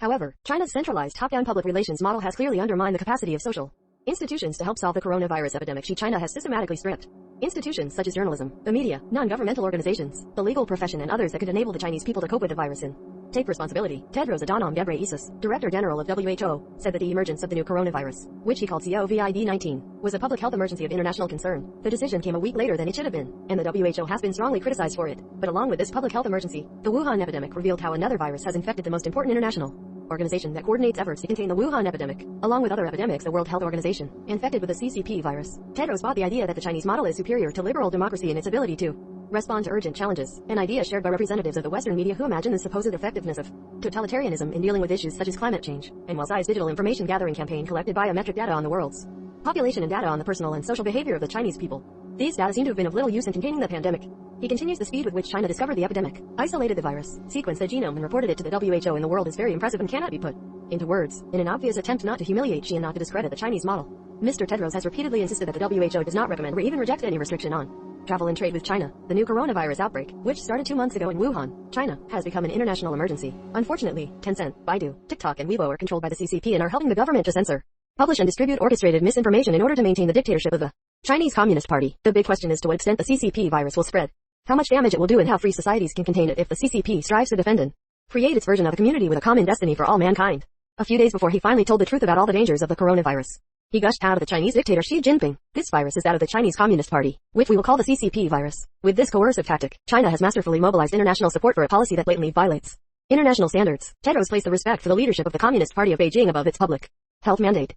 However, China's centralized top-down public relations model has clearly undermined the capacity of social institutions to help solve the coronavirus epidemic. China has systematically stripped institutions such as journalism, the media, non-governmental organizations, the legal profession and others that could enable the Chinese people to cope with the virus and take responsibility. Tedros Adhanom Ghebreyesus, Director General of WHO, said that the emergence of the new coronavirus, which he called COVID-19, was a public health emergency of international concern. The decision came a week later than it should have been, and the WHO has been strongly criticized for it. But along with this public health emergency, the Wuhan epidemic revealed how another virus has infected the most important international organization that coordinates efforts to contain the Wuhan epidemic, along with other epidemics, the World Health Organization, infected with the CCP virus. Tedros bought the idea that the Chinese model is superior to liberal democracy in its ability to respond to urgent challenges, an idea shared by representatives of the Western media who imagine the supposed effectiveness of totalitarianism in dealing with issues such as climate change, and well-sized digital information gathering campaign collected biometric data on the world's population and data on the personal and social behavior of the Chinese people. These data seem to have been of little use in containing the pandemic. He continues the speed with which China discovered the epidemic, isolated the virus, sequenced the genome and reported it to the WHO in the world is very impressive and cannot be put into words, in an obvious attempt not to humiliate Xi and not to discredit the Chinese model. Mr. Tedros has repeatedly insisted that the WHO does not recommend or even reject any restriction on travel and trade with China. The new coronavirus outbreak, which started 2 months ago in Wuhan, China, has become an international emergency. Unfortunately, Tencent, Baidu, TikTok and Weibo are controlled by the CCP and are helping the government to censor, publish and distribute orchestrated misinformation in order to maintain the dictatorship of the Chinese Communist Party. The big question is to what extent the CCP virus will spread, how much damage it will do and how free societies can contain it if the CCP strives to defend and create its version of a community with a common destiny for all mankind. A few days before he finally told the truth about all the dangers of the coronavirus, he gushed out of the Chinese dictator Xi Jinping. This virus is that of the Chinese Communist Party, which we will call the CCP virus. With this coercive tactic, China has masterfully mobilized international support for a policy that blatantly violates international standards. Tedros placed the respect for the leadership of the Communist Party of Beijing above its public health mandate.